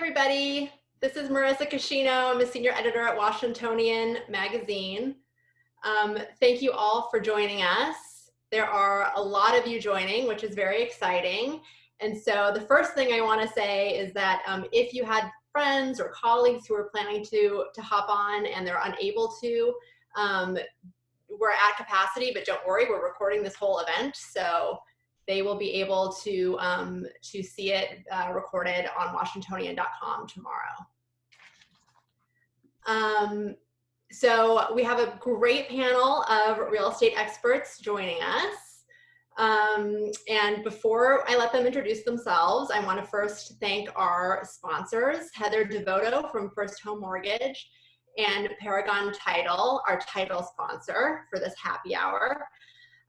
everybody. This is Marissa Cascino. I'm a senior editor at Washingtonian Magazine. Thank you all for joining us. There are a lot of you joining, which is very exciting. And so the first thing I want to say is that if you had friends or colleagues who are planning to hop on and they're unable to, we're at capacity, but don't worry, we're recording this whole event. So they will be able to see it recorded on Washingtonian.com tomorrow. So we have a great panel of real estate experts joining us. And before I let them introduce themselves, I want to first thank our sponsors, Heider Devoto from First Home Mortgage and Paragon Title, our title sponsor for this happy hour.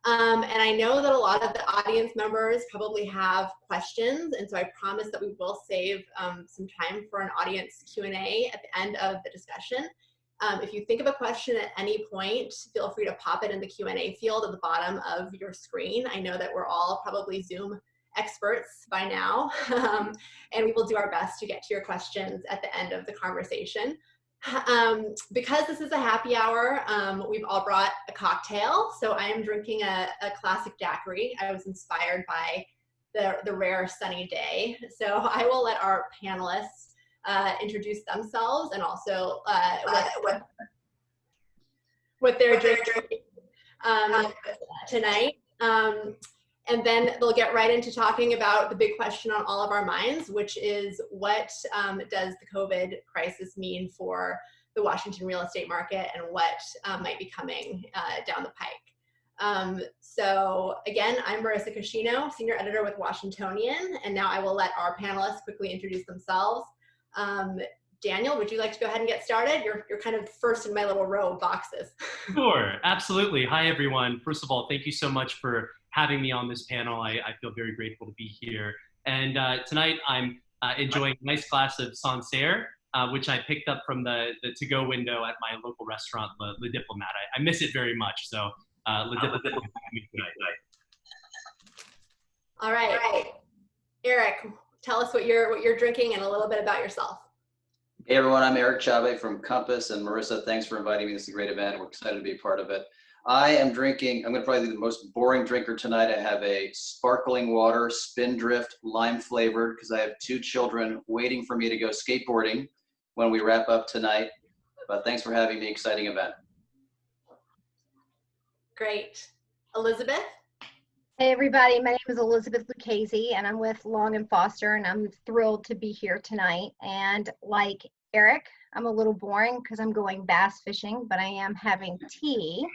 And I know that a lot of the audience members probably have questions, and so I promise that we will save some time for an audience Q&A at the end of the discussion. If you think of a question at any point, feel free to pop it in the Q&A field at the bottom of your screen. I know that we're all probably Zoom experts by now, and we will do our best to get to your questions at the end of the conversation. Because this is a happy hour, we've all brought a cocktail. So I am drinking a classic daiquiri. I was inspired by the rare sunny day. So I will let our panelists introduce themselves and also what they're drinking tonight. And then they'll get right into talking about the big question on all of our minds, which is what does the COVID crisis mean for the Washington real estate market and what might be coming down the pike. So again, I'm Marissa Cascino, senior editor with Washingtonian, and now I will let our panelists quickly introduce themselves. Daniel, would you like to go ahead and get started? You're kind of first in my little row of boxes. Sure, absolutely. Hi, everyone. First of all, thank you so much for having me on this panel. I feel very grateful to be here. And tonight I'm enjoying a nice glass of Sancerre, which I picked up from the to-go window at my local restaurant, Le Diplomat. I miss it very much, so Le Diplomat is me tonight. All right. Erich, tell us what you're drinking and a little bit about yourself. Hey everyone, I'm Erich Cabe from Compass, and Marissa, thanks for inviting me. This is a great event. We're excited to be a part of it. I am drinking, I'm going to probably be the most boring drinker tonight. I have a sparkling water, Spindrift, lime flavored, because I have 2 children waiting for me to go skateboarding when we wrap up tonight. But thanks for having me. Exciting event. Great. Elizabeth? Hey everybody, my name is Elizabeth Lucchesi and I'm with Long & Foster, and I'm thrilled to be here tonight. And like Erich, I'm a little boring because I'm going bass fishing, but I am having tea.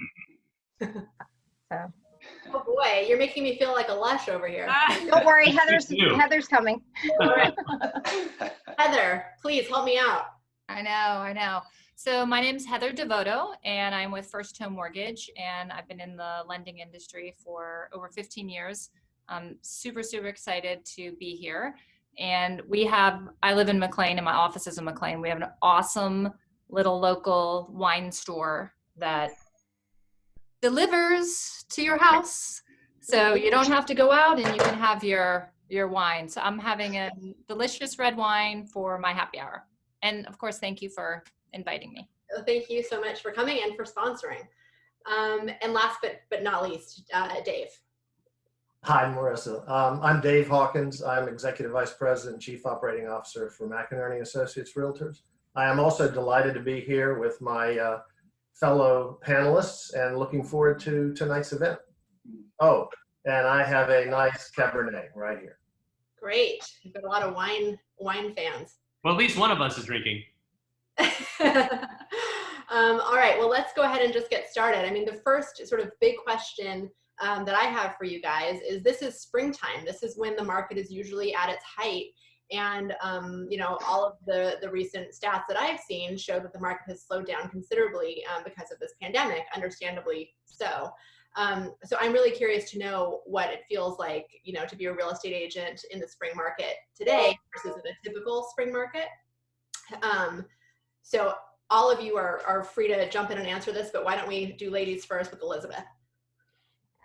So. Oh boy, you're making me feel like a lush over here. Don't worry, Heather's coming. Heather, please help me out. I know. So my name's Heider Devoto, and I'm with First Home Mortgage, and I've been in the lending industry for over 15 years. I'm super excited to be here. And I live in McLean, and my office is in McLean. We have an awesome little local wine store that delivers to your house. So you don't have to go out and you can have your wine. So I'm having a delicious red wine for my happy hour. And of course, thank you for inviting me. Thank you so much for coming and for sponsoring. And last but not least, Dave. Hi, Marissa. I'm Dave Hawkins. I'm Executive Vice President and Chief Operating Officer for McInerney Associates Realtors. I am also delighted to be here with my fellow panelists and looking forward to tonight's event. Oh, and I have a nice Cabernet right here. Great. You've got a lot of wine fans. Well, at least one of us is drinking. All right, well, let's go ahead and just get started. I mean, the first sort of big question that I have for you guys is, this is springtime. This is when the market is usually at its height. And, all of the recent stats that I've seen show that the market has slowed down considerably because of this pandemic, understandably so. So I'm really curious to know what it feels like, to be a real estate agent in the spring market today versus in a typical spring market. So all of you are free to jump in and answer this, but why don't we do ladies first with Elizabeth?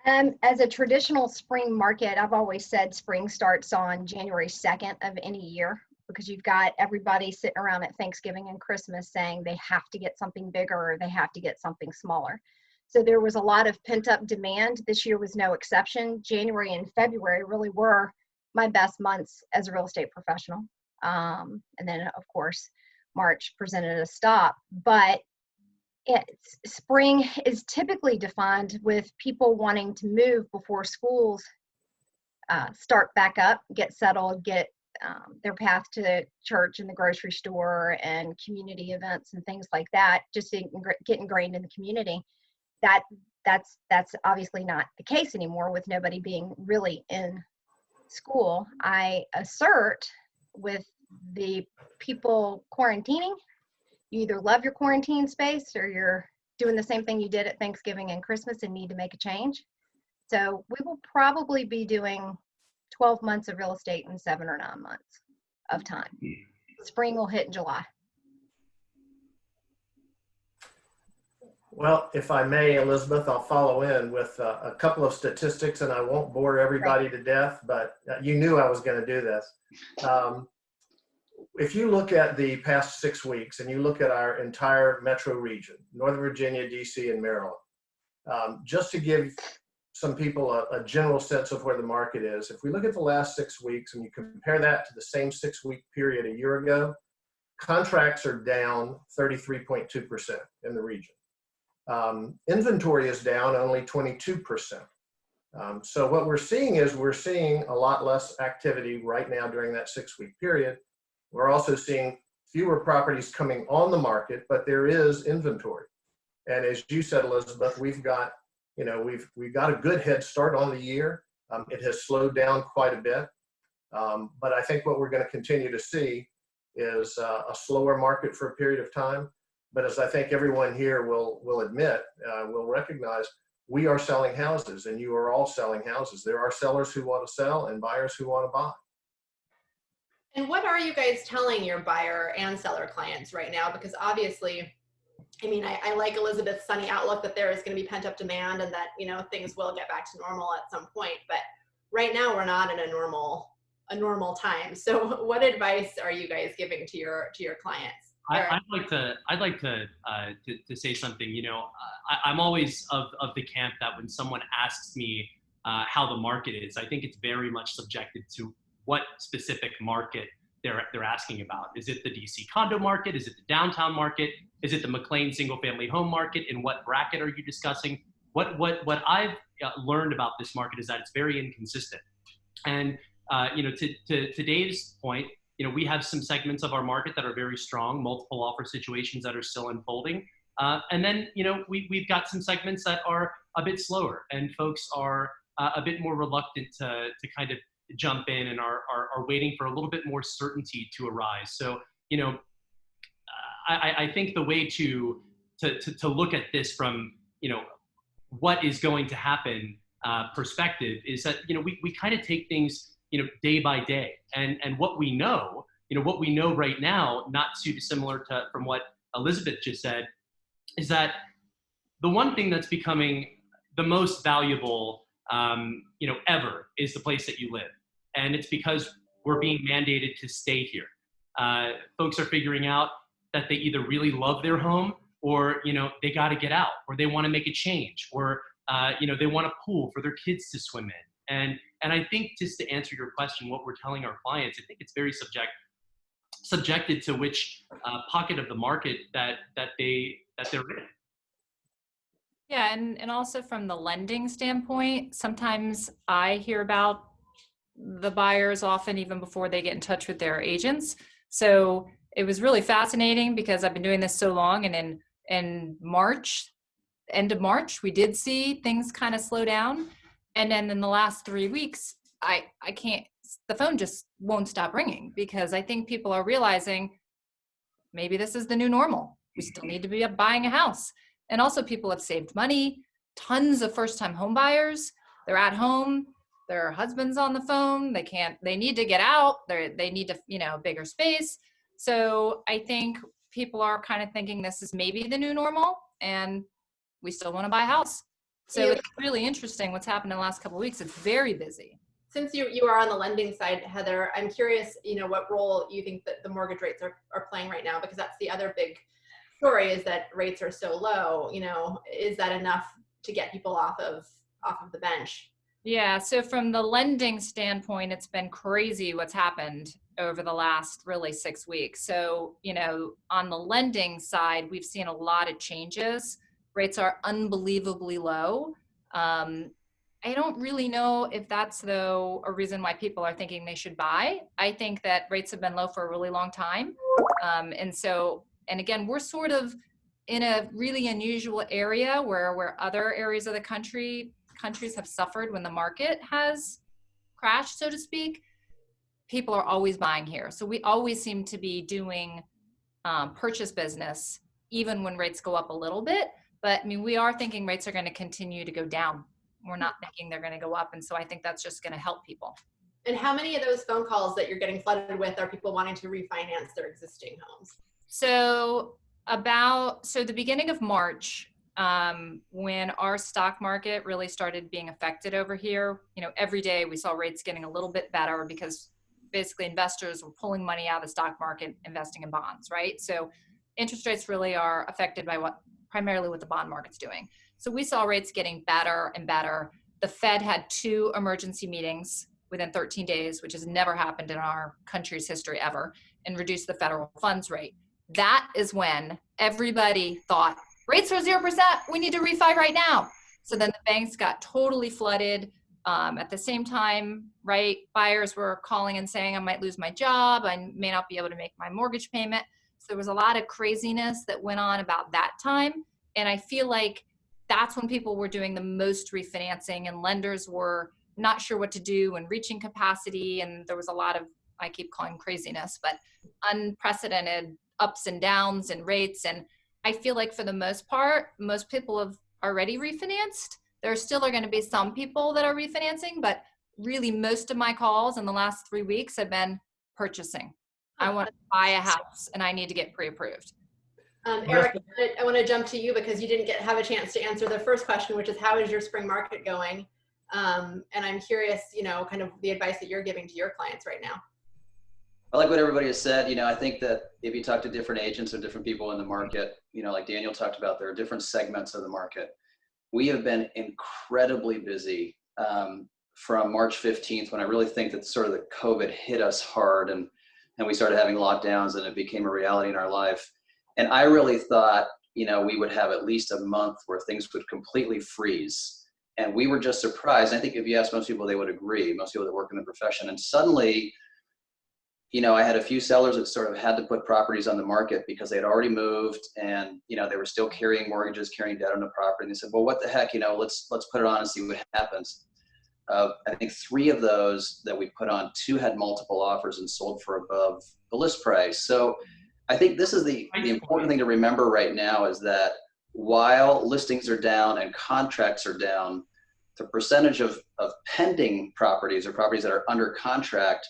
As a traditional spring market, I've always said spring starts on January 2nd of any year, because you've got everybody sitting around at Thanksgiving and Christmas saying they have to get something bigger or they have to get something smaller. So there was a lot of pent-up demand. This year was no exception. January and February really were my best months as a real estate professional. And then, of course, March presented a stop. But spring is typically defined with people wanting to move before schools start back up, get settled, get their path to church and the grocery store and community events and things like that, just to get ingrained in the community. That's obviously not the case anymore with nobody being really in school. I assert with the people quarantining, you either love your quarantine space or you're doing the same thing you did at Thanksgiving and Christmas and need to make a change. So we will probably be doing 12 months of real estate in 7 or 9 months of time. Spring will hit in July. Well, if I may, Elizabeth, I'll follow in with a couple of statistics, and I won't bore everybody to death, but you knew I was going to do this. If you look at the past 6 weeks and you look at our entire metro region, Northern Virginia, DC, and Maryland, just to give some people a general sense of where the market is, if we look at the last 6 weeks and you compare that to the same 6-week period a year ago, contracts are down 33.2% in the region. Inventory is down only 22%. So what we're seeing is we're seeing a lot less activity right now during that 6-week period. We're also seeing fewer properties coming on the market, but there is inventory. And as you said, Elizabeth, we've got a good head start on the year. It has slowed down quite a bit. But I think what we're going to continue to see is a slower market for a period of time. But as I think everyone here will admit, will recognize, we are selling houses and you are all selling houses. There are sellers who want to sell and buyers who want to buy. And what are you guys telling your buyer and seller clients right now? Because obviously, I mean, I like Elizabeth's sunny outlook that there is going to be pent up demand and that, you know, things will get back to normal at some point. But right now we're not in a normal time. So what advice are you guys giving to your clients? I'd like to say something. You know, I'm always of the camp that when someone asks me how the market is, I think it's very much subjected to what specific market they're asking about. Is it the DC condo market? Is it the downtown market? Is it the McLean single family home market? In what bracket are you discussing? What I've learned about this market is that it's very inconsistent. And you know, to Dave's point, you know, we have some segments of our market that are very strong, multiple offer situations that are still unfolding. And then, you know, we've got some segments that are a bit slower and folks are a bit more reluctant to kind of jump in and are waiting for a little bit more certainty to arise. So, you know, I think the way to look at this from, you know, what is going to happen perspective is that, you know, we kind of take things, you know, day by day, and what we know, you know, what we know right now, not too dissimilar from what Elizabeth just said, is that the one thing that's becoming the most valuable, you know, ever is the place that you live. And it's because we're being mandated to stay here. Folks are figuring out that they either really love their home or, you know, they got to get out, or they want to make a change, or, you know, they want a pool for their kids to swim in. And I think, just to answer your question, what we're telling our clients, I think it's very subjected to which pocket of the market that they're in. Yeah, and also from the lending standpoint, sometimes I hear about the buyers often even before they get in touch with their agents. So it was really fascinating because I've been doing this so long, and in March, end of March, we did see things kind of slow down. And then in the last 3 weeks, I can't, the phone just won't stop ringing, because I think people are realizing maybe this is the new normal. We still need to be buying a house. And also people have saved money. Tons of first-time home buyers. They're at home. Their husband's on the phone. They need to get out. They need to, you know, bigger space. So I think people are kind of thinking this is maybe the new normal, and we still want to buy a house. So it's really interesting what's happened in the last couple of weeks. It's very busy. Since you are on the lending side, Heather, I'm curious, what role you think that the mortgage rates are playing right now, because that's the other big story, is that rates are so low. Is that enough to get people off of the bench? Yeah, so from the lending standpoint, it's been crazy what's happened over the last really 6 weeks. So, on the lending side, we've seen a lot of changes. Rates are unbelievably low. I don't really know if that's, though, a reason why people are thinking they should buy. I think that rates have been low for a really long time. And again, we're sort of in a really unusual area where other areas of the countries have suffered when the market has crashed, so to speak. People are always buying here. So we always seem to be doing purchase business, even when rates go up a little bit. But I mean, we are thinking rates are going to continue to go down. We're not thinking they're going to go up. And so I think that's just going to help people. And how many of those phone calls that you're getting flooded with are people wanting to refinance their existing homes? So the beginning of March, when our stock market really started being affected over here, every day we saw rates getting a little bit better because basically investors were pulling money out of the stock market, investing in bonds, right? So interest rates really are affected by primarily what the bond market's doing. So we saw rates getting better and better. The Fed had 2 emergency meetings within 13 days, which has never happened in our country's history ever, and reduced the federal funds rate. That is when everybody thought, rates are 0%, we need to refi right now. So then the banks got totally flooded. At the same time, right, buyers were calling and saying, I might lose my job, I may not be able to make my mortgage payment. So there was a lot of craziness that went on about that time. And I feel like that's when people were doing the most refinancing, and lenders were not sure what to do and reaching capacity. And there was a lot of, I keep calling craziness, but unprecedented ups and downs in rates. And I feel like for the most part, most people have already refinanced. There still are going to be some people that are refinancing, but really most of my calls in the last 3 weeks have been purchasing. I want to buy a house and I need to get pre-approved. Erich, I want to jump to you because you didn't have a chance to answer the first question, which is how is your spring market going? And I'm curious, kind of the advice that you're giving to your clients right now. I like what everybody has said. I think that if you talk to different agents or different people in the market, like Daniel talked about, there are different segments of the market. We have been incredibly busy from March 15th, when I really think that sort of the COVID hit us hard and we started having lockdowns and it became a reality in our life. And I really thought, we would have at least a month where things would completely freeze. And we were just surprised. I think if you ask most people, they would agree, most people that work in the profession. And suddenly, I had a few sellers that sort of had to put properties on the market because they had already moved and, they were still carrying mortgages, carrying debt on the property. And they said, well, what the heck, let's put it on and see what happens. I think 3 of those that we put on, 2 had multiple offers and sold for above the list price. So I think this is the important thing to remember right now, is that while listings are down and contracts are down, the percentage of pending properties or properties that are under contract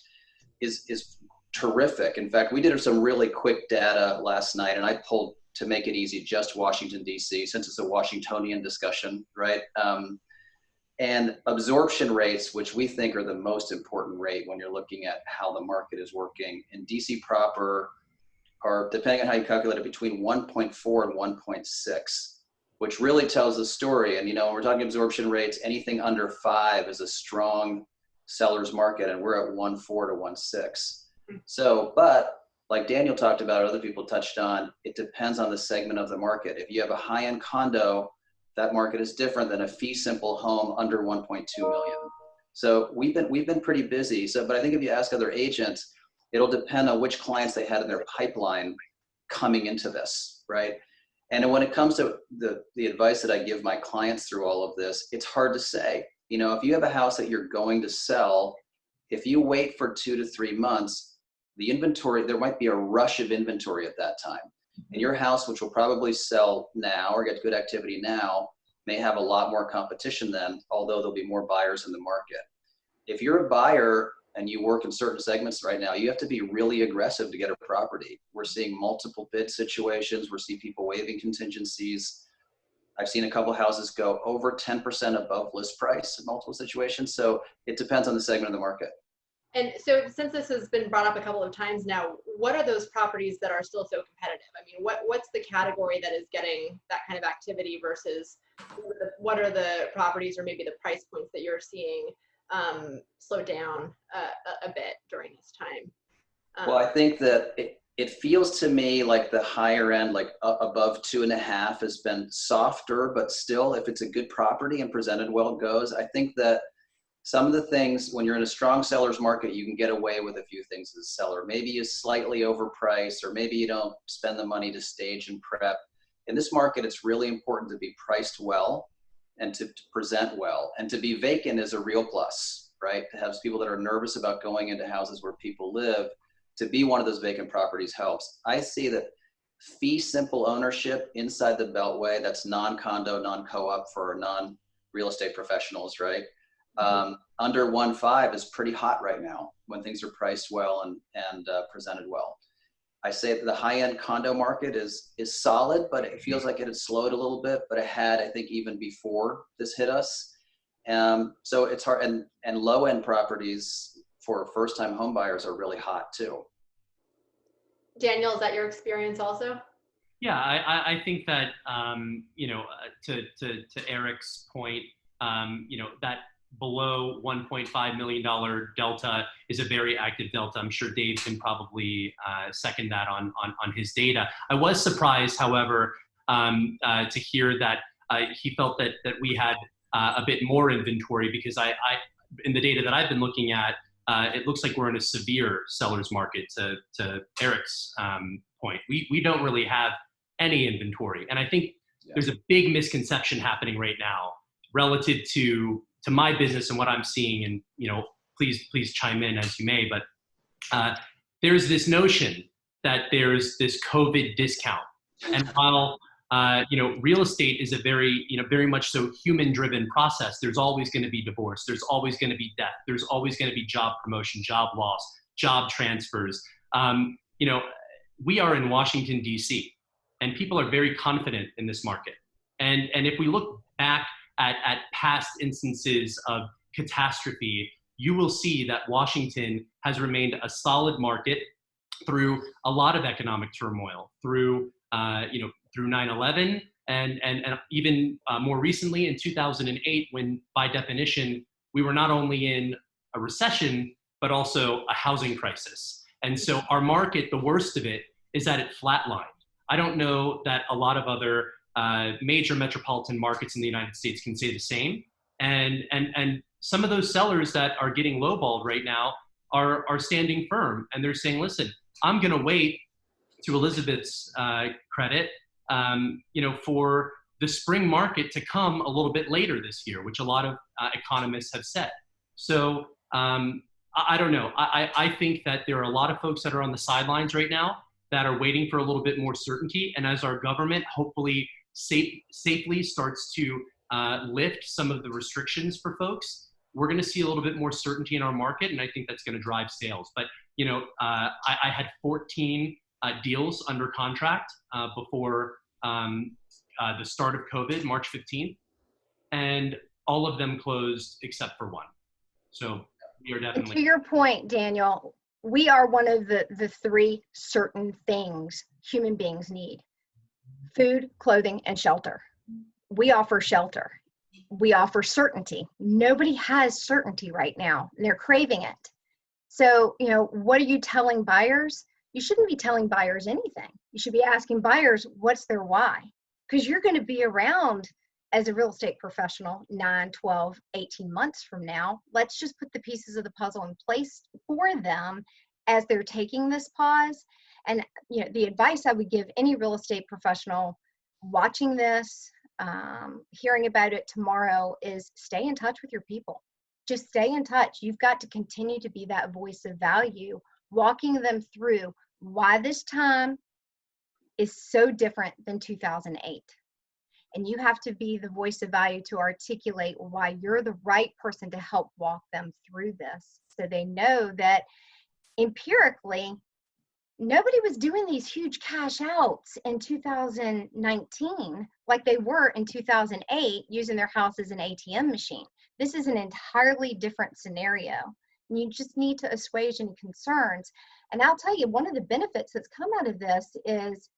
is terrific. In fact, we did some really quick data last night, and I pulled, to make it easy, just Washington, D.C., since it's a Washingtonian discussion, right? And absorption rates, which we think are the most important rate when you're looking at how the market is working, in D.C. proper are, depending on how you calculate it, between 1.4 and 1.6, which really tells the story. And, when we're talking absorption rates, anything under 5 is a strong seller's market, and we're at 1.4 to 1.6. So, but like Daniel talked about, other people touched on, it depends on the segment of the market. If you have a high-end condo, that market is different than a fee simple home under 1.2 million. So we've been pretty busy. So, but I think if you ask other agents, it'll depend on which clients they had in their pipeline coming into this, right? And when it comes to the advice that I give my clients through all of this, it's hard to say. If you have a house that you're going to sell, if you wait for 2 to 3 months, the inventory, there might be a rush of inventory at that time. And your house, which will probably sell now or get good activity now, may have a lot more competition then, although there'll be more buyers in the market. If you're a buyer and you work in certain segments right now, you have to be really aggressive to get a property. We're seeing multiple bid situations. We're seeing people waiving contingencies. I've seen a couple houses go over 10% above list price in multiple situations. So it depends on the segment of the market. And so since this has been brought up a couple of times now, what are those properties that are still so competitive? I mean, what's the category that is getting that kind of activity versus what are the properties or maybe the price points that you're seeing slow down a bit during this time? Well, I think that it feels to me like the higher end, like above 2.5 has been softer, but still, if it's a good property and presented well, it goes. I think that some of the things, when you're in a strong seller's market, you can get away with a few things as a seller. Maybe you slightly overprice, or maybe you don't spend the money to stage and prep. In this market, it's really important to be priced well and to present well. And to be vacant is a real plus, right? To have people that are nervous about going into houses where people live, to be one of those vacant properties helps. I see that fee simple ownership inside the Beltway, that's non-condo, non-co-op for non-real estate professionals, right? Under 1.5 is pretty hot right now when things are priced well and presented well. I say that the high-end condo market is solid, but it feels like it had slowed a little bit, but it had, I think, even before this hit us. So it's hard, and low-end properties for first-time home buyers are really hot too. Daniel, is that your experience also? Yeah, I think that, to Erich's point, that below $1.5 million delta is a very active delta. I'm sure Dave can probably second that on his data. I was surprised, however, to hear that he felt that we had a bit more inventory, because I in the data that I've been looking at, it looks like we're in a severe seller's market. To Erich's point, we don't really have any inventory, and I think there's a big misconception happening right now relative to my business and what I'm seeing. And please chime in as you may, but there's this notion that there's this COVID discount, and while real estate is a very much so human-driven process. There's always going to be divorce. There's always going to be death. There's always going to be job promotion, job loss, job transfers. We are in Washington, D.C., and people are very confident in this market. And if we look back at past instances of catastrophe, you will see that Washington has remained a solid market through a lot of economic turmoil, through 9/11, and even more recently in 2008, when by definition we were not only in a recession but also a housing crisis. And so our market, the worst of it is that it flatlined. I don't know that a lot of other major metropolitan markets in the United States can say the same. And some of those sellers that are getting lowballed right now are standing firm, and they're saying, listen, I'm going to wait, to Elizabeth's credit, for the spring market to come a little bit later this year, which a lot of economists have said. So I don't know. I think that there are a lot of folks that are on the sidelines right now that are waiting for a little bit more certainty. And as our government hopefully safely starts to lift some of the restrictions for folks, we're going to see a little bit more certainty in our market, and I think that's going to drive sales. But I had 14 deals under contract before the start of COVID, March 15th, and all of them closed except for one. So we are definitely. And to your point, Daniel, we are one of the three certain things human beings need: food, clothing, and shelter. We offer shelter. We offer certainty. Nobody has certainty right now, and they're craving it. So, what are you telling buyers? You shouldn't be telling buyers anything. You should be asking buyers, what's their why? Because you're going to be around as a real estate professional 9, 12, 18 months from now. Let's just put the pieces of the puzzle in place for them as they're taking this pause. And, the advice I would give any real estate professional watching this, hearing about it tomorrow, is stay in touch with your people. Just stay in touch. You've got to continue to be that voice of value, walking them through why this time is so different than 2008. And you have to be the voice of value to articulate why you're the right person to help walk them through this, so they know that empirically nobody was doing these huge cash outs in 2019 like they were in 2008 using their house as an ATM machine. This is an entirely different scenario. And you just need to assuage any concerns. And I'll tell you, one of the benefits that's come out of this is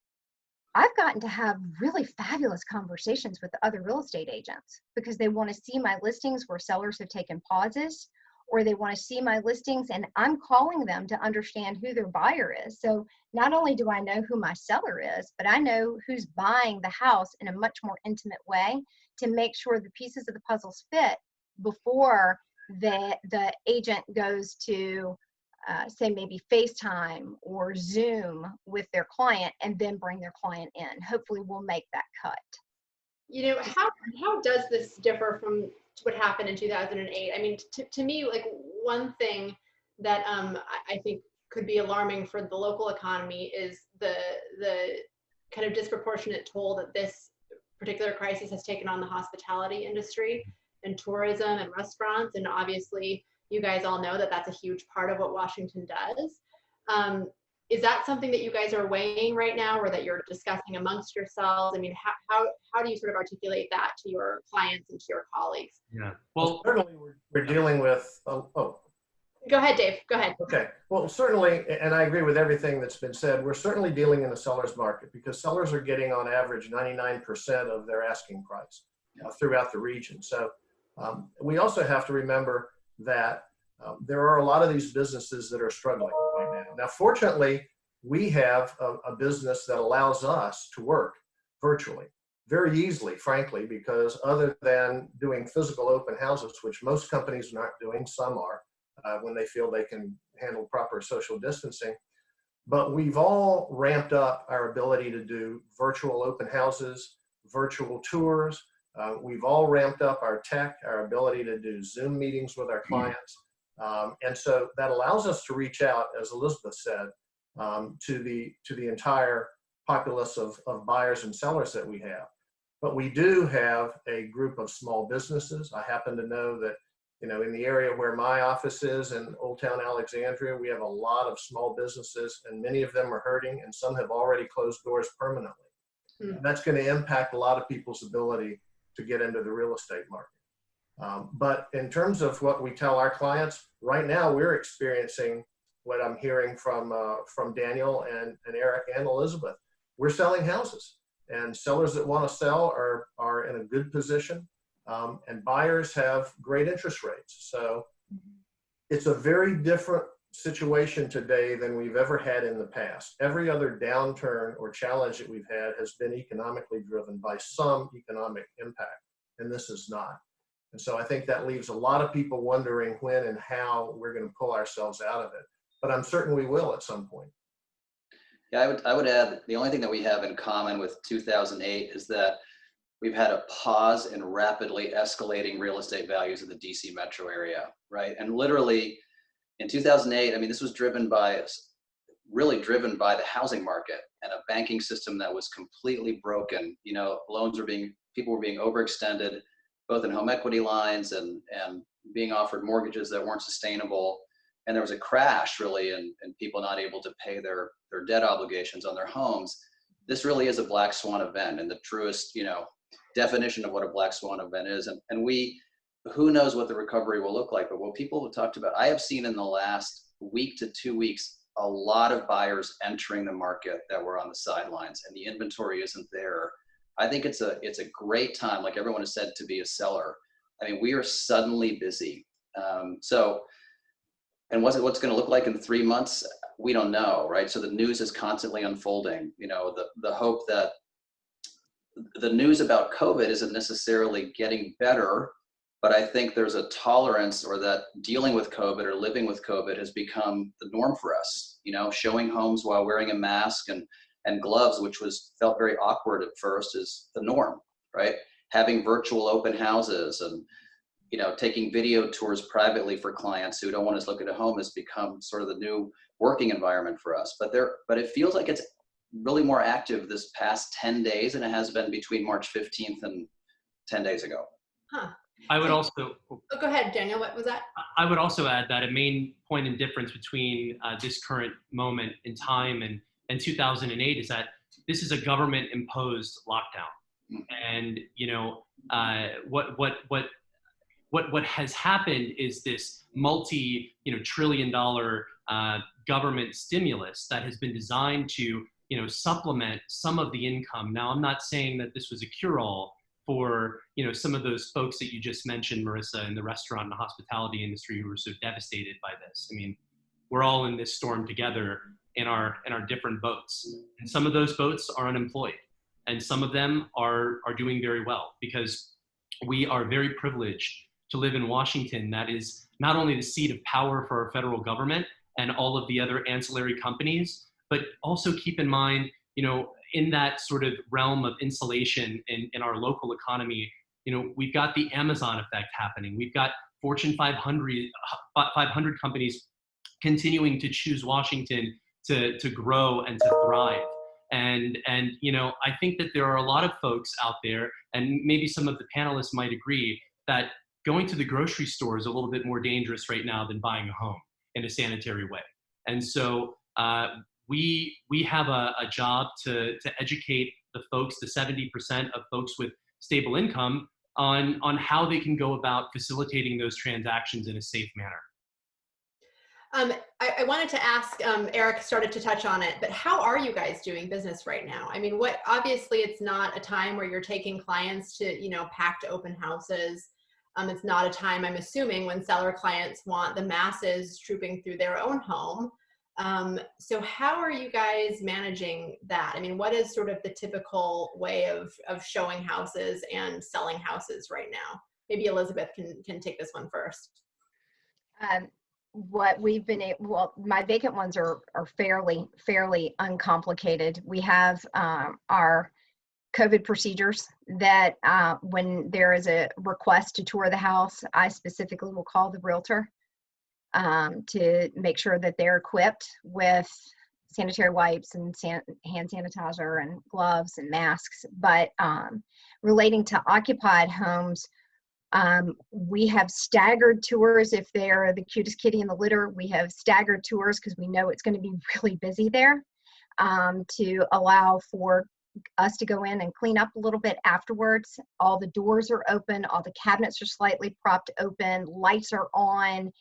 I've gotten to have really fabulous conversations with other real estate agents because they want to see my listings where sellers have taken pauses, or they want to see my listings and I'm calling them to understand who their buyer is. So not only do I know who my seller is, but I know who's buying the house in a much more intimate way to make sure the pieces of the puzzles fit before the agent goes to say maybe FaceTime or Zoom with their client and then bring their client in. Hopefully we'll make that cut. You know, how does this differ from what happened in 2008? I mean, to me, like, one thing that I think could be alarming for the local economy is the kind of disproportionate toll that this particular crisis has taken on the hospitality industry and tourism and restaurants. And obviously, you guys all know that that's a huge part of what Washington does. Is that something that you guys are weighing right now, or that you're discussing amongst yourselves? I mean, how do you sort of articulate that to your clients and to your colleagues? Yeah. Well, certainly we're dealing with, Go ahead, Dave. Go ahead. Okay. Well, certainly, and I agree with everything that's been said, we're certainly dealing in the seller's market because sellers are getting on average 99% of their asking price throughout the region. So we also have to remember that there are a lot of these businesses that are struggling right now. Now, fortunately, we have a business that allows us to work virtually very easily, frankly, because other than doing physical open houses, which most companies are not doing, some are, when they feel they can handle proper social distancing. But we've all ramped up our ability to do virtual open houses, virtual tours. We've all ramped up our tech, our ability to do Zoom meetings with our clients. And so that allows us to reach out, as Elizabeth said, to the entire populace of buyers and sellers that we have. But we do have a group of small businesses. I happen to know that, you know, in the area where my office is in Old Town Alexandria, we have a lot of small businesses, and many of them are hurting, and some have already closed doors permanently. And that's going to impact a lot of people's ability to get into the real estate market. But in terms of what we tell our clients, right now we're experiencing what I'm hearing from Daniel and Erich and Elizabeth. We're selling houses, and sellers that want to sell are in a good position, and buyers have great interest rates. So it's a very different situation today than we've ever had in the past. Every other downturn or challenge that we've had has been economically driven by some economic impact, and this is not. And so I think that leaves a lot of people wondering when and how we're going to pull ourselves out of it. But I'm certain we will at some point. Yeah, I would add the only thing that we have in common with 2008 is that we've had a pause in rapidly escalating real estate values in the DC metro area, right? And literally in 2008, I mean, this was really driven by the housing market and a banking system that was completely broken. You know, people were being overextended, both in home equity lines and being offered mortgages that weren't sustainable. And there was a crash really in people not able to pay their debt obligations on their homes. This really is a black swan event in the truest, you know, definition of what a black swan event is. And who knows what the recovery will look like, but what people have talked about, I have seen in the last week to 2 weeks, a lot of buyers entering the market that were on the sidelines, and the inventory isn't there. I think it's a great time, like everyone has said, to be a seller. I mean, we are suddenly busy. And what's it going to look like in 3 months? We don't know, right? So the news is constantly unfolding. You know, the hope that the news about COVID isn't necessarily getting better, but I think there's a tolerance, or that dealing with COVID or living with COVID has become the norm for us. You know, showing homes while wearing a mask and gloves, which felt very awkward at first, is the norm, right? Having virtual open houses and, you know, taking video tours privately for clients who don't want us to look at a home has become sort of the new working environment for us. But it feels like it's really more active this past 10 days than it has been between March 15th and 10 days ago. Huh. I would also. Oh, go ahead, Daniel. What was that? I would also add that a main point and difference between this current moment in time and 2008 is that this is a government-imposed lockdown, and what has happened is this multi-trillion-dollar government stimulus that has been designed to supplement some of the income. Now, I'm not saying that this was a cure-all for some of those folks that you just mentioned, Marissa, in the restaurant and the hospitality industry who were so devastated by this. I mean, we're all in this storm together in our different boats, and some of those boats are unemployed, and some of them are doing very well because we are very privileged to live in Washington. That is not only the seat of power for our federal government and all of the other ancillary companies, but also keep in mind, in that sort of realm of insulation in our local economy, we've got the Amazon effect happening. We've got Fortune 500 companies continuing to choose Washington to grow and to thrive. And I think that there are a lot of folks out there, and maybe some of the panelists might agree, that going to the grocery store is a little bit more dangerous right now than buying a home in a sanitary way. And so we have a job to educate the folks, the 70% of folks with stable income, on how they can go about facilitating those transactions in a safe manner. I wanted to ask, Erich started to touch on it, but how are you guys doing business right now? I mean, obviously it's not a time where you're taking clients to, packed open houses. It's not a time, I'm assuming, when seller clients want the masses trooping through their own home. So how are you guys managing that? I mean, what is sort of the typical way of showing houses and selling houses right now? Maybe Elizabeth can take this one first. What we've been well, my vacant ones are fairly uncomplicated. We have our COVID procedures that when there is a request to tour the house, I specifically will call the realtor to make sure that they're equipped with sanitary wipes and hand sanitizer and gloves and masks. But relating to occupied homes, we have staggered tours. If they're the cutest kitty in the litter, we have staggered tours because we know it's going to be really busy there, to allow for us to go in and clean up a little bit afterwards. All the doors are open, all the cabinets are slightly propped open, lights are on,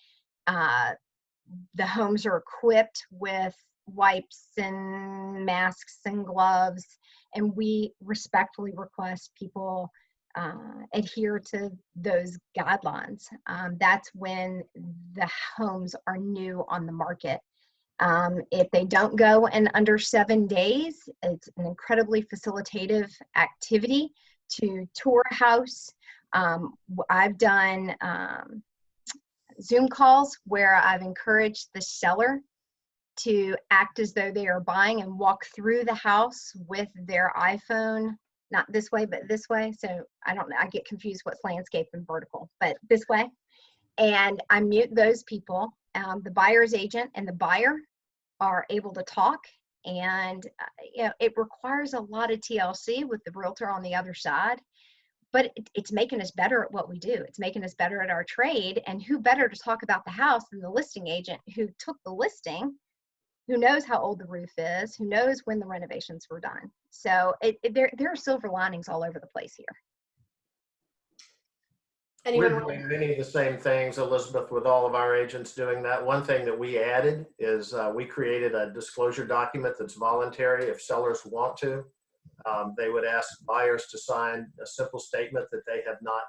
the homes are equipped with wipes and masks and gloves, and we respectfully request people adhere to those guidelines. That's when the homes are new on the market. If they don't go in under 7 days, it's an incredibly facilitative activity to tour a house. I've done Zoom calls where I've encouraged the seller to act as though they are buying and walk through the house with their iPhone, not this way, but this way. So I get confused what's landscape and vertical, but this way. And I mute those people. The buyer's agent and the buyer are able to talk, and it requires a lot of TLC with the realtor on the other side, but it's making us better at what we do. It's making us better at our trade, and who better to talk about the house than the listing agent who took the listing, who knows how old the roof is, who knows when the renovations were done. So there are silver linings all over the place here. We're doing many of the same things, Elizabeth, with all of our agents doing that. One thing that we added is we created a disclosure document that's voluntary if sellers want to. They would ask buyers to sign a simple statement that they have not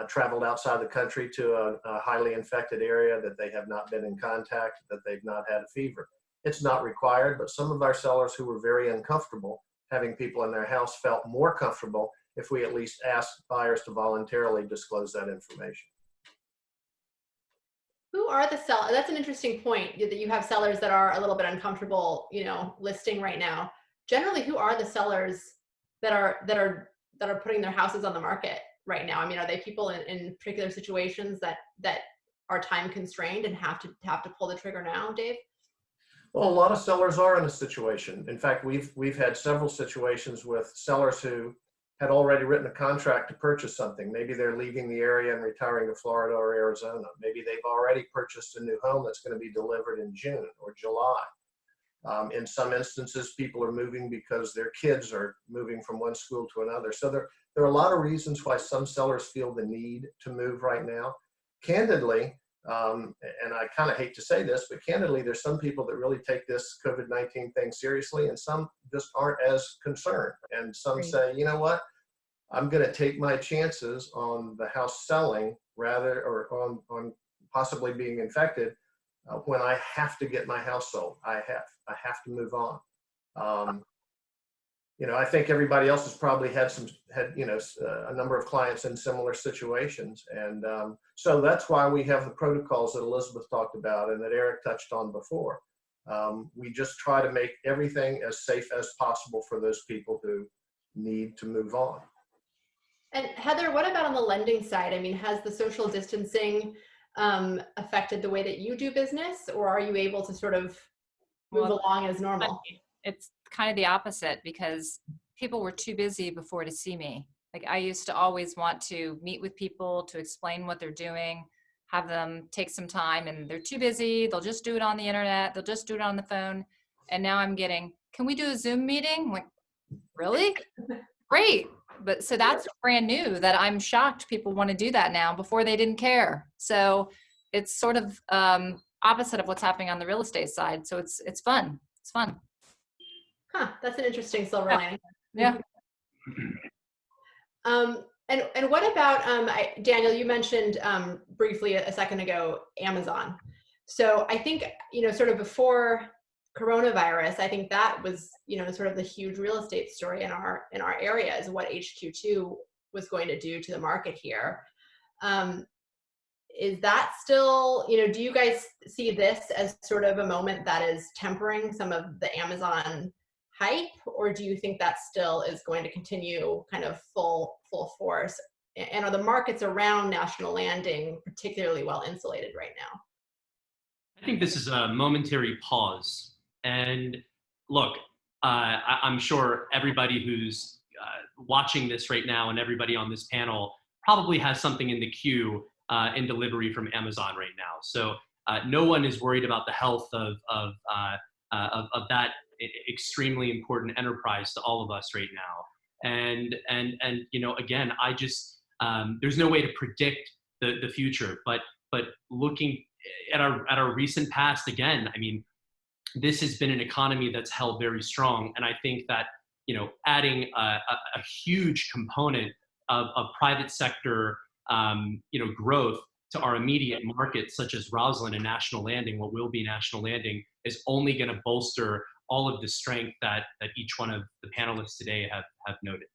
traveled outside the country to a highly infected area, that they have not been in contact, that they've not had a fever. It's not required, but some of our sellers who were very uncomfortable having people in their house felt more comfortable if we at least asked buyers to voluntarily disclose that information. Who are the sellers? That's an interesting point, that you have sellers that are a little bit uncomfortable, listing right now. Generally, who are the sellers that are putting their houses on the market right now? I mean, are they people in particular situations that are time constrained and have to pull the trigger now, Dave? Well, a lot of sellers are in a situation. In fact, we've had several situations with sellers who had already written a contract to purchase something. Maybe they're leaving the area and retiring to Florida or Arizona. Maybe they've already purchased a new home that's going to be delivered in June or July. In some instances, people are moving because their kids are moving from one school to another. So there are a lot of reasons why some sellers feel the need to move right now. Candidly, and I kind of hate to say this, but candidly, there's some people that really take this COVID-19 thing seriously, and some just aren't as concerned. And some say, you know what, I'm going to take my chances on the house selling rather, or on possibly being infected when I have to get my house sold. I have to move on. You know, I think everybody else has probably had a number of clients in similar situations. And so that's why we have the protocols that Elizabeth talked about and that Erich touched on before. We just try to make everything as safe as possible for those people who need to move on. And Heather, what about on the lending side? I mean, has the social distancing affected the way that you do business, or are you able to sort of move along as normal? It's kind of the opposite, because people were too busy before to see me. Like, I used to always want to meet with people to explain what they're doing, have them take some time, and they're too busy. They'll just do it on the internet. They'll just do it on the phone. And now I'm getting, can we do a Zoom meeting? I'm like, really? Great. But so that's brand new, that I'm shocked people want to do that now. Before they didn't care. So it's sort of opposite of what's happening on the real estate side. So it's fun. It's fun. Huh, that's an interesting silver lining. Yeah. And what about, Daniel, you mentioned briefly a second ago, Amazon. So I think, you know, sort of before coronavirus, I think that was, you know, sort of the huge real estate story in our area, is what HQ2 was going to do to the market here. Is that still, you know, do you guys see this as sort of a moment that is tempering some of the Amazon hype, or do you think that still is going to continue kind of full force? And are the markets around National Landing particularly well insulated right now? I think this is a momentary pause. And look, I'm sure everybody who's watching this right now and everybody on this panel probably has something in the queue in delivery from Amazon right now. So no one is worried about the health of that extremely important enterprise to all of us right now. And you know, again, I just there's no way to predict the future, but looking at our recent past, again, I mean, this has been an economy that's held very strong, and I think that, you know, adding a huge component of private sector you know, growth to our immediate markets, such as Roslyn and National Landing, what will be National Landing, is only going to bolster all of the strength that each one of the panelists today have noted.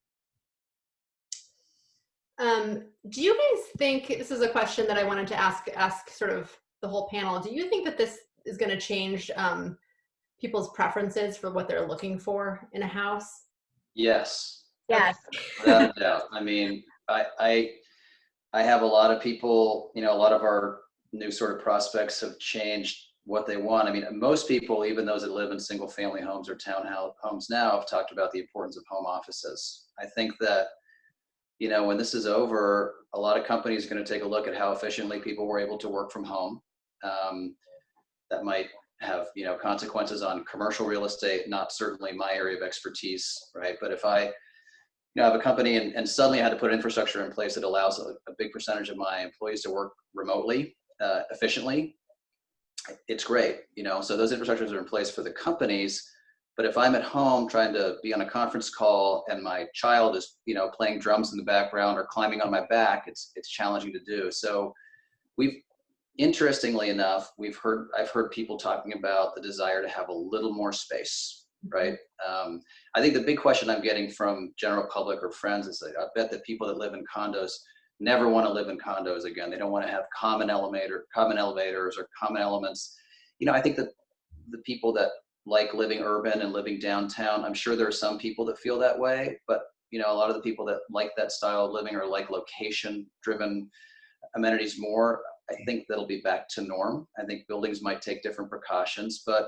Do you guys think, this is a question that I wanted to ask sort of the whole panel, do you think that this is going to change people's preferences for what they're looking for in a house? Yes. Yes. Without a doubt. I mean, I have a lot of people, you know, a lot of our new sort of prospects have changed what they want. I mean, most people, even those that live in single family homes or townhouse homes now, have talked about the importance of home offices. I think that, you know, when this is over, a lot of companies are going to take a look at how efficiently people were able to work from home. That might have, you know, consequences on commercial real estate, not certainly my area of expertise, right? But if I, you know, have a company and suddenly I had to put infrastructure in place that allows a big percentage of my employees to work remotely, efficiently, it's great, you know. So those infrastructures are in place for the companies. But if I'm at home trying to be on a conference call and my child is, you know, playing drums in the background or climbing on my back, it's challenging to do. So interestingly enough, I've heard people talking about the desire to have a little more space, right? I think the big question I'm getting from general public or friends is that I bet that people that live in condos never want to live in condos again. They don't want to have common elevators or common elements. You know, I think that the people that like living urban and living downtown, I'm sure there are some people that feel that way, but you know, a lot of the people that like that style of living or like location-driven amenities more, I think that'll be back to norm. I think buildings might take different precautions, but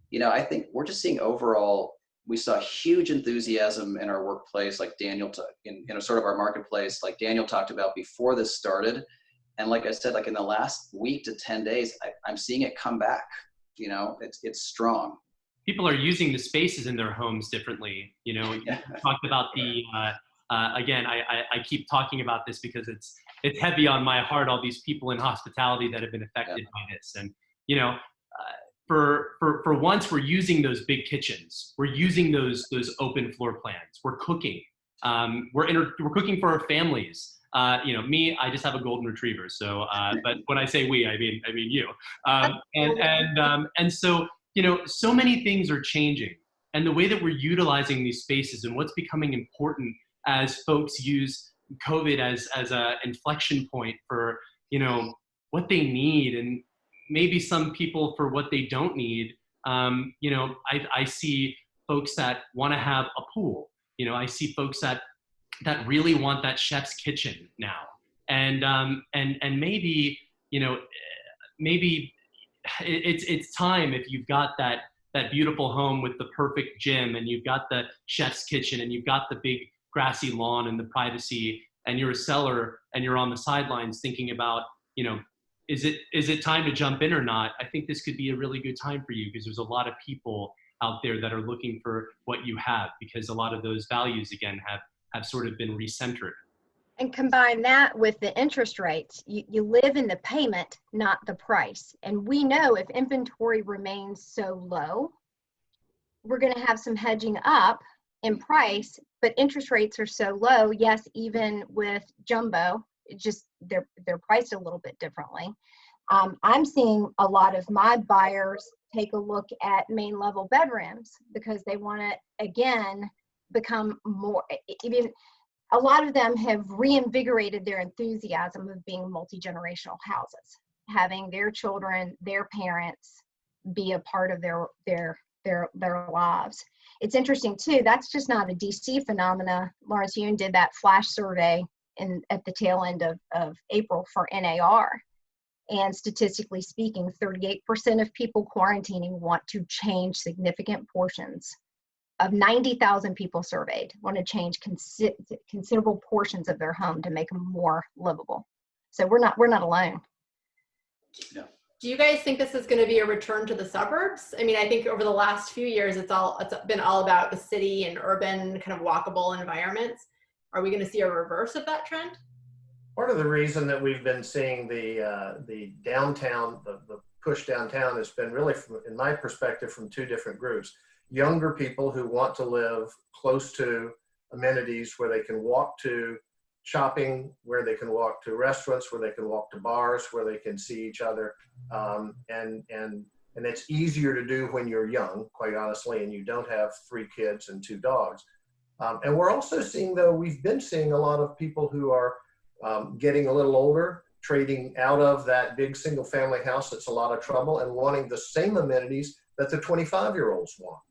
you know, I think we're just seeing overall we saw huge enthusiasm in our workplace, like Daniel, in sort of our marketplace, like Daniel talked about before this started. And like I said, like in the last week to 10 days, I'm seeing it come back. You know, it's strong. People are using the spaces in their homes differently. You know, you talked about the, again, I keep talking about this because it's heavy on my heart, all these people in hospitality that have been affected by this. And, you know, for once, we're using those big kitchens. We're using those open floor plans. We're cooking. We're cooking for our families. You know, me, I just have a golden retriever. So, but when I say we, I mean you. And so, you know, so many things are changing, and the way that we're utilizing these spaces and what's becoming important as folks use COVID as a inflection point for, you know, what they need, and maybe some people for what they don't need. You know, I see folks that want to have a pool. You know, I see folks that really want that chef's kitchen now. And maybe, you know, maybe it's time, if you've got that beautiful home with the perfect gym, and you've got the chef's kitchen, and you've got the big grassy lawn and the privacy, and you're a seller and you're on the sidelines thinking about, you know, is it time to jump in or not? I think this could be a really good time for you, because there's a lot of people out there that are looking for what you have, because a lot of those values, again, have sort of been recentered. And combine that with the interest rates. You live in the payment, not the price. And we know if inventory remains so low, we're going to have some hedging up in price, but interest rates are so low. Yes, even with jumbo, it just they're priced a little bit differently. I'm seeing a lot of my buyers take a look at main level bedrooms because they want to, again, become more, even a lot of them have reinvigorated their enthusiasm of being multi-generational houses, having their children, their parents be a part of their lives. It's interesting too, that's just not a DC phenomena. Lawrence Yun did that flash survey at the tail end of April for NAR. And statistically speaking, 38% of people quarantining want to change significant portions of 90,000 people surveyed, want to change considerable portions of their home to make them more livable. So we're not alone. Yeah. Do you guys think this is going to be a return to the suburbs? I mean, I think over the last few years, it's been all about the city and urban kind of walkable environments. Are we going to see a reverse of that trend? Part of the reason that we've been seeing the downtown, the push downtown, has been really, in my perspective, from two different groups. Younger people who want to live close to amenities where they can walk to shopping, where they can walk to restaurants, where they can walk to bars, where they can see each other. And it's easier to do when you're young, quite honestly, and you don't have 3 kids and 2 dogs. And we're also seeing, though, we've been seeing a lot of people who are getting a little older, trading out of that big single family house that's a lot of trouble and wanting the same amenities that the 25-year-olds want.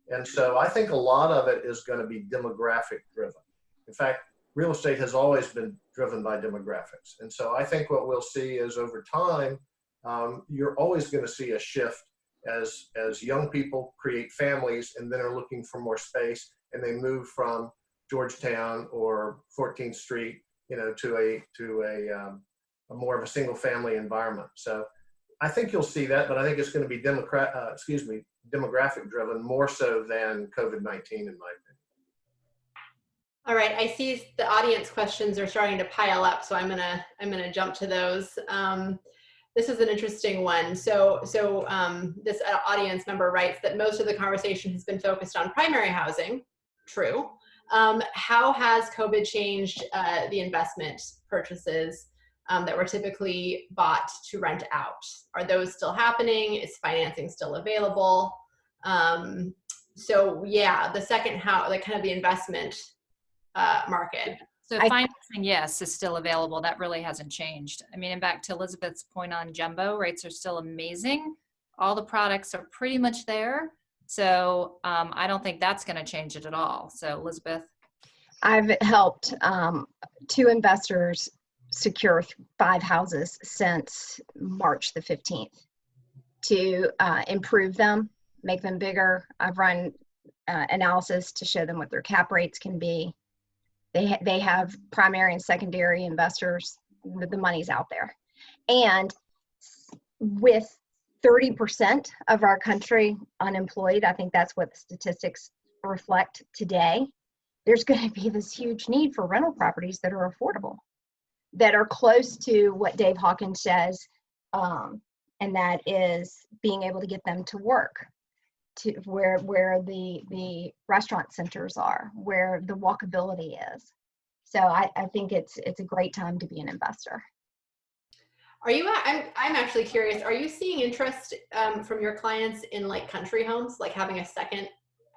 And so I think a lot of it is going to be demographic driven. In fact, real estate has always been driven by demographics. And so I think what we'll see is over time, you're always going to see a shift as young people create families and then are looking for more space, and they move from Georgetown or 14th Street, you know, to a more of a single family environment. So I think you'll see that, but I think it's going to be demographic driven more so than COVID-19, in my opinion. All right, I see the audience questions are starting to pile up, so I'm gonna jump to those. This is an interesting one. So this audience member writes that most of the conversation has been focused on primary housing. True. How has COVID changed the investment purchases that were typically bought to rent out? Are those still happening? Is financing still available? So yeah, the second house, like kind of the investment market. So financing, yes, is still available. That really hasn't changed. I mean, and back to Elizabeth's point on jumbo, rates are still amazing. All the products are pretty much there. So I don't think that's going to change it at all. So Elizabeth. I've helped 2 investors secure 5 houses since March the 15th to improve them, make them bigger. I've run analysis to show them what their cap rates can be. They have primary and secondary investors. The money's out there. And with 30% of our country unemployed, I think that's what the statistics reflect today, there's going to be this huge need for rental properties that are affordable, that are close to what Dave Hawkins says, and that is being able to get them to work, to where the restaurant centers are, where the walkability is. So I think it's a great time to be an investor. Are you? I'm actually curious. Are you seeing interest from your clients in like country homes, like having a second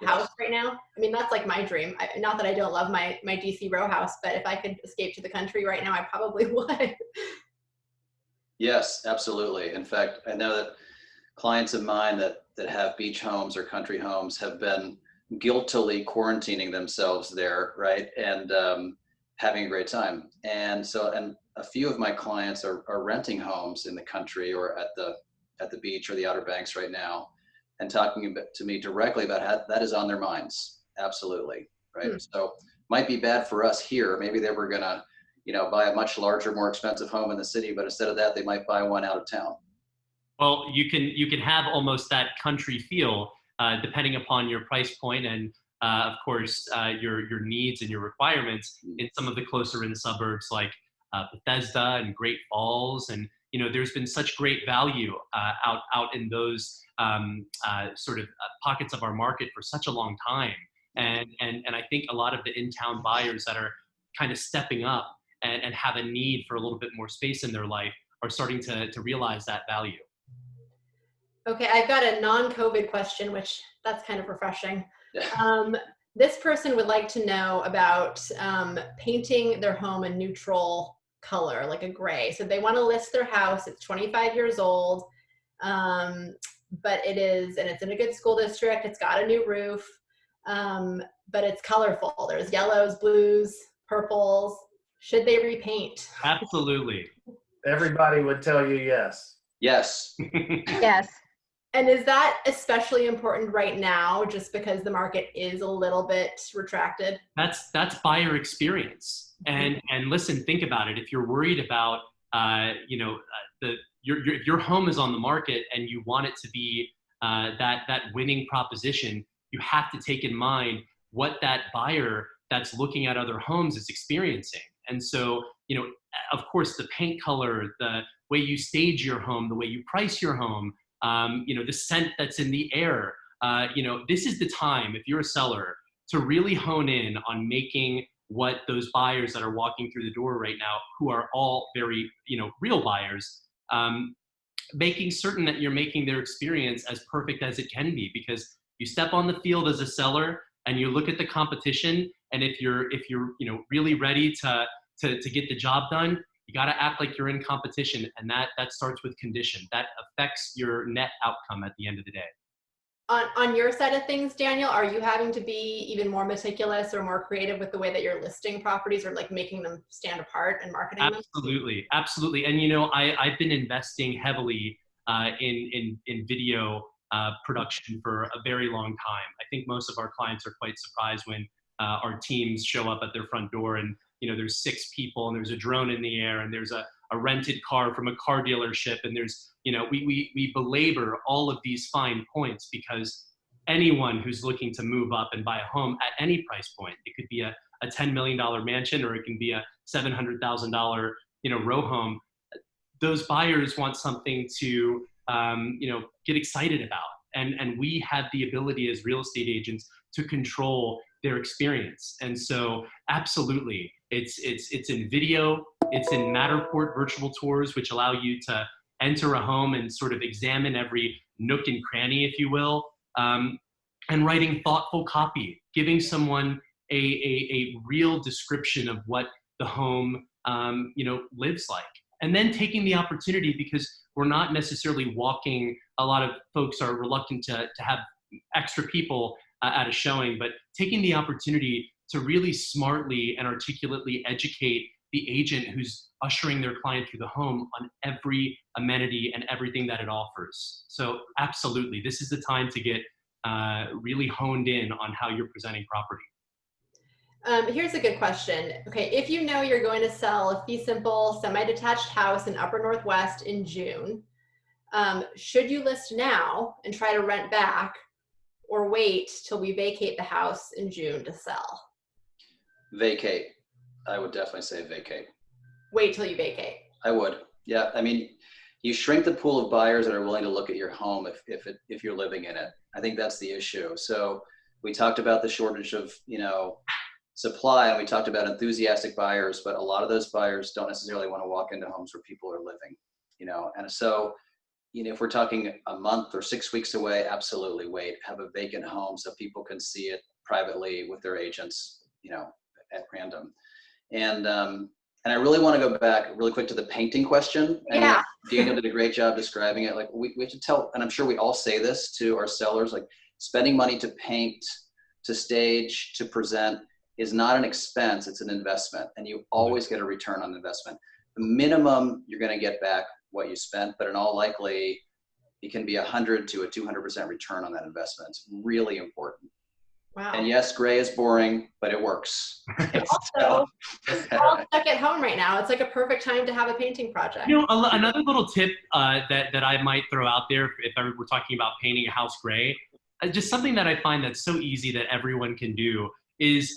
house right now? I mean, that's like my dream. Not that I don't love my DC row house, but if I could escape to the country right now, I probably would. Yes, absolutely. In fact, I know that clients of mine that have beach homes or country homes have been guiltily quarantining themselves there, right? And having a great time. And a few of my clients are renting homes in the country or at the beach or the Outer Banks right now, and talking to me directly about how that is on their minds. Absolutely, right? So might be bad for us here. Maybe they were gonna, buy a much larger, more expensive home in the city, but instead of that, they might buy one out of town. Well, you can have almost that country feel depending upon your price point and of course your needs and your requirements in some of the closer in suburbs like Bethesda and Great Falls, and there's been such great value out in those sort of pockets of our market for such a long time, and I think a lot of the in-town buyers that are kind of stepping up and have a need for a little bit more space in their life are starting to realize that value. Okay, I've got a non-COVID question, which that's kind of refreshing. This person would like to know about painting their home a neutral color, like a gray. So they want to list their house. It's 25 years old, but it's in a good school district. It's got a new roof, but it's colorful. There's yellows, blues, purples. Should they repaint? Absolutely. Everybody would tell you yes. Yes. Yes. And is that especially important right now, just because the market is a little bit retracted? That's buyer experience. And listen, think about it. If you're worried about, if your home is on the market and you want it to be that winning proposition, you have to take in mind what that buyer that's looking at other homes is experiencing. And so, of course, the paint color, the way you stage your home, the way you price your home, the scent that's in the air, this is the time, if you're a seller, to really hone in on making what those buyers that are walking through the door right now, who are all very, real buyers, making certain that you're making their experience as perfect as it can be. Because you step on the field as a seller and you look at the competition, and if you're really ready to get the job done, you got to act like you're in competition, and that starts with condition. That affects your net outcome at the end of the day. On your side of things, Daniel, are you having to be even more meticulous or more creative with the way that you're listing properties, or like making them stand apart and marketing them? Absolutely. And I've been investing heavily in video production for a very long time. I think most of our clients are quite surprised when our teams show up at their front door and there's 6 people and there's a drone in the air and there's a rented car from a car dealership, and there's we belabor all of these fine points because anyone who's looking to move up and buy a home at any price point, it could be a $10 million mansion or it can be a $700,000 row home, those buyers want something to get excited about, and we have the ability as real estate agents to control their experience. And so absolutely, it's in video, it's in Matterport virtual tours, which allow you to enter a home and sort of examine every nook and cranny, if you will, and writing thoughtful copy, giving someone a real description of what the home lives like. And then taking the opportunity, because we're not necessarily walking, a lot of folks are reluctant to have extra people at a showing, but taking the opportunity to really smartly and articulately educate the agent who's ushering their client through the home on every amenity and everything that it offers. So absolutely, this is the time to get really honed in on how you're presenting property? Here's a good question. Okay, if you know you're going to sell a fee simple semi-detached house in Upper Northwest in June, should you list now and try to rent back, or wait till we vacate the house in June to sell? Vacate. I would definitely say vacate. Wait till you vacate. I would. Yeah. I mean, you shrink the pool of buyers that are willing to look at your home if you're living in it. I think that's the issue. So we talked about the shortage of, supply, and we talked about enthusiastic buyers, but a lot of those buyers don't necessarily want to walk into homes where people are living, and so, if we're talking a month or 6 weeks away, absolutely wait, have a vacant home so people can see it privately with their agents, at random. And I really want to go back really quick to the painting question. Yeah. Daniel did a great job describing it. Like we have to tell, and I'm sure we all say this to our sellers, like spending money to paint, to stage, to present is not an expense, it's an investment. And you always get a return on investment. The minimum you're going to get back what you spent, but in all likely, it can be 100 to a 200% return on that investment. It's really important. Wow. And yes, gray is boring, but it works. Also, we're all stuck at home right now. It's like a perfect time to have a painting project. Another little tip that I might throw out there, if ever we're talking about painting a house gray, just something that I find that's so easy that everyone can do is,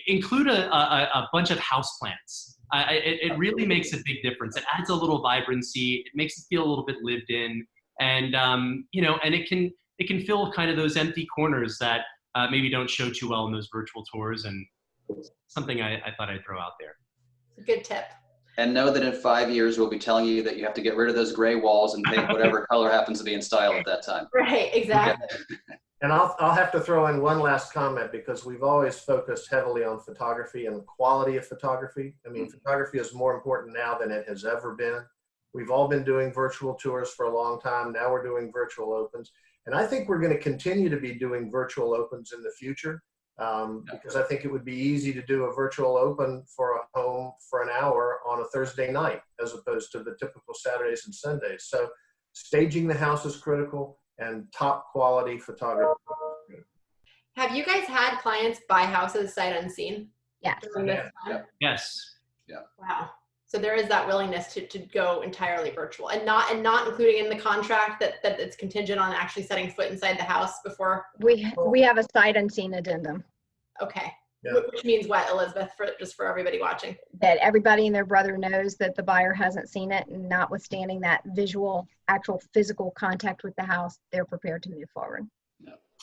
include a bunch of houseplants. It really makes a big difference. It adds a little vibrancy. It makes it feel a little bit lived in, and and it can fill kind of those empty corners that maybe don't show too well in those virtual tours. And something I thought I'd throw out there. Good tip. And know that in 5 years, we'll be telling you that you have to get rid of those gray walls and paint whatever color happens to be in style at that time. Right, exactly. And I'll have to throw in one last comment, because we've always focused heavily on photography and the quality of photography. I mean, photography is more important now than it has ever been. We've all been doing virtual tours for a long time. Now we're doing virtual opens. And I think we're going to continue to be doing virtual opens in the future, because I think it would be easy to do a virtual open for a home for an hour on a Thursday night, as opposed to the typical Saturdays and Sundays. So staging the house is critical, and top quality photography. Have you guys had clients buy houses sight unseen? Yes. During this time? Yes. Yeah. Wow. So there is that willingness to go entirely virtual, and not including in the contract that it's contingent on actually setting foot inside the house before. We have a sight unseen addendum Okay. Yeah. Which means what, Elizabeth, for everybody watching? that everybody and their brother knows that the buyer hasn't seen it, and notwithstanding that visual, actual physical contact with the house, they're prepared to move forward.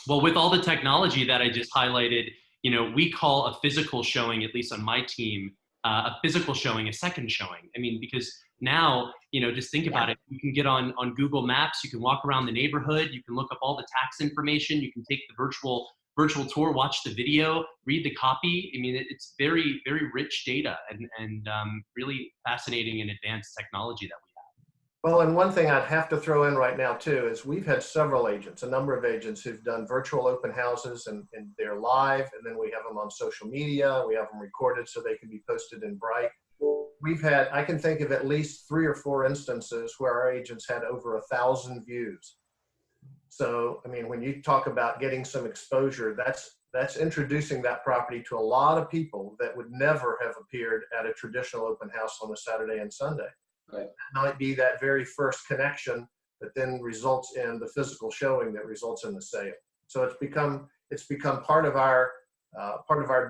Well, with all the technology that I just highlighted, we call a physical showing, at least on my team, a physical showing, a second showing. I mean, because now, just think about it. You can get on Google Maps, you can walk around the neighborhood, you can look up all the tax information, you can take the virtual tour, watch the video, read the copy. I mean, it's very, very rich data and really fascinating and advanced technology that we have. Well, and one thing I'd have to throw in right now too is we've had several agents, a number of agents who've done virtual open houses, and they're live, and then we have them on social media. We have them recorded so they can be posted in Bright. I can think of at least 3 or 4 instances where our agents had over 1,000 views. So, I mean, when you talk about getting some exposure, that's introducing that property to a lot of people that would never have appeared at a traditional open house on a Saturday and Sunday. Right. It might be that very first connection that then results in the physical showing that results in the sale. So it's become part of our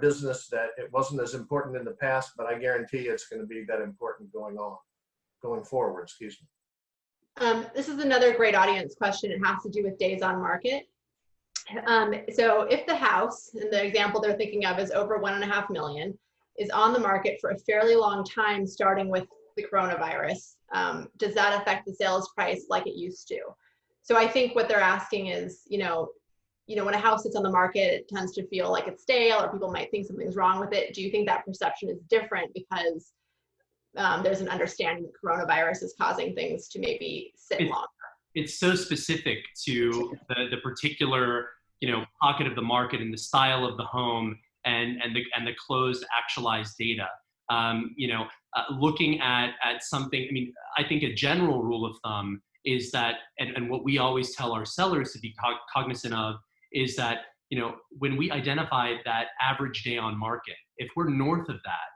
business that it wasn't as important in the past, but I guarantee it's going to be that important going forward. Excuse me. This is another great audience question. It has to do with days on market. So if the house, in the example they're thinking of, is over 1.5 million, is on the market for a fairly long time, starting with the coronavirus, does that affect the sales price like it used to? So I think what they're asking is, when a house sits on the market, it tends to feel like it's stale, or people might think something's wrong with it. Do you think that perception is different because there's an understanding that coronavirus is causing things to maybe sit longer? It's so specific to the particular, pocket of the market and the style of the home and the closed actualized data. Looking at something, I mean, I think a general rule of thumb is that, and what we always tell our sellers to be cognizant of is that, when we identify that average day on market, if we're north of that,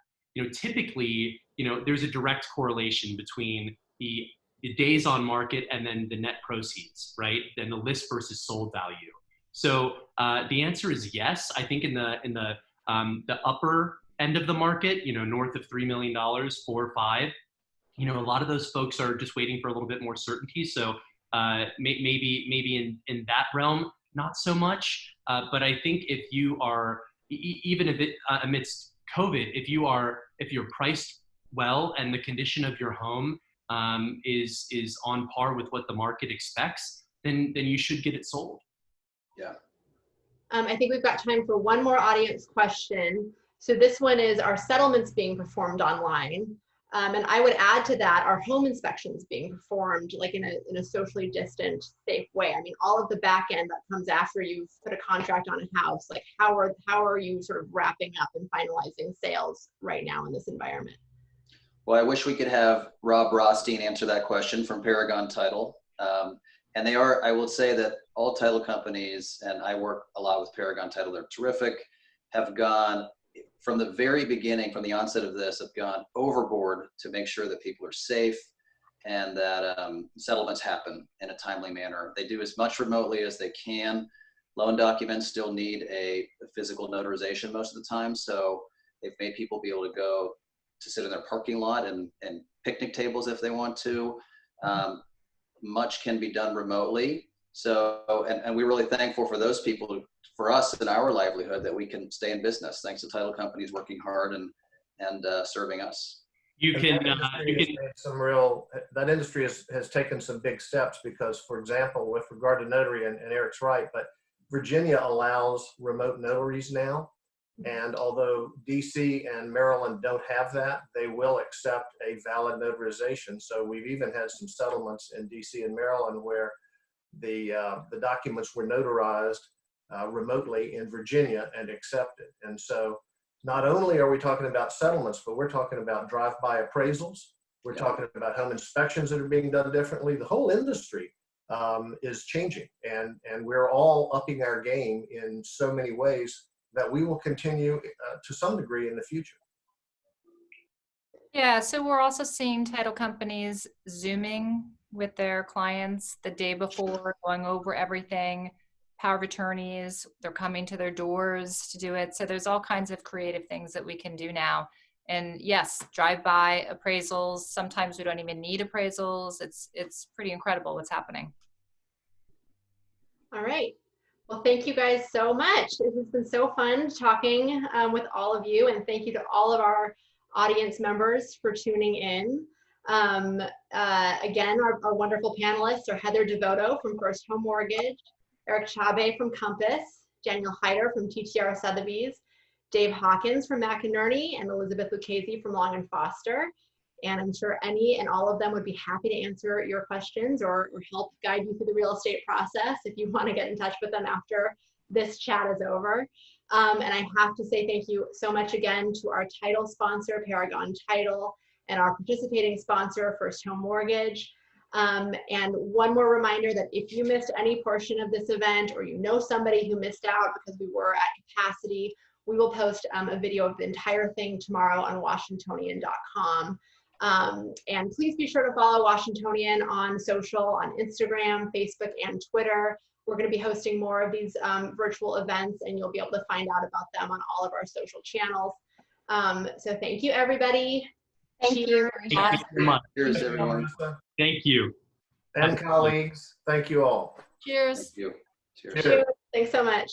typically, there's a direct correlation between the days on market and then the net proceeds, right? Then the list versus sold value. So the answer is yes. I think in the upper end of the market, north of $3 million, 4 or 5, a lot of those folks are just waiting for a little bit more certainty. So maybe in that realm, not so much. But I think if you are, even if amidst COVID, if you're priced well and the condition of your home is on par with what the market expects, then you should get it sold. Yeah. I think we've got time for one more audience question. So this one is, are settlements being performed online? And I would add to that, are home inspections being performed like in a socially distant, safe way? I mean, all of the back end that comes after you've put a contract on a house, like how are you sort of wrapping up and finalizing sales right now in this environment? Well, I wish we could have Rob Rothstein answer that question from Paragon Title. And they are, I will say that all title companies, and I work a lot with Paragon Title, they're terrific, have gone from the very beginning, from the onset of this, have gone overboard to make sure that people are safe and that settlements happen in a timely manner. They do as much remotely as they can. Loan documents still need a physical notarization most of the time, so they've made people be able to go to sit in their parking lot and picnic tables if they want to. Much can be done remotely. So, and we're really thankful for those people, for us and our livelihood, that we can stay in business thanks to title companies working hard and serving us. That industry has taken some big steps because, for example, with regard to notary, and Eric's right, but Virginia allows remote notaries now. And although DC and Maryland don't have that, they will accept a valid notarization. So we've even had some settlements in DC and Maryland where the documents were notarized remotely in Virginia and accepted. And so not only are we talking about settlements, but we're talking about drive-by appraisals. We're talking about home inspections that are being done differently. The whole industry is changing, and we're all upping our game in so many ways that we will continue to some degree in the future. Yeah, so we're also seeing title companies Zooming with their clients the day before, going over everything. Power of attorneys, they're coming to their doors to do it. So there's all kinds of creative things that we can do now. And yes, drive-by appraisals. Sometimes we don't even need appraisals. It's pretty incredible what's happening. All right. Well, thank you guys so much. It has been so fun talking with all of you, and thank you to all of our audience members for tuning in. Again, our wonderful panelists are Heather Devoto from First Home Mortgage, Erich Cabe from Compass, Daniel Heider from TTR Sotheby's, Dave Hawkins from McInerney, and Elizabeth Lucchesi from Long & Foster. And I'm sure any and all of them would be happy to answer your questions or help guide you through the real estate process if you want to get in touch with them after this chat is over. And I have to say thank you so much again to our title sponsor, Paragon Title, and our participating sponsor, First Home Mortgage. And one more reminder that if you missed any portion of this event, or you know somebody who missed out because we were at capacity, we will post a video of the entire thing tomorrow on Washingtonian.com. And please be sure to follow Washingtonian on social, on Instagram, Facebook, and Twitter. We're going to be hosting more of these virtual events, and you'll be able to find out about them on all of our social channels. So thank you, everybody. Thank you. Thank you so much. Cheers, everyone. Thank you. And colleagues, thank you all. Cheers. Thank you. Cheers. Cheers. Thanks so much.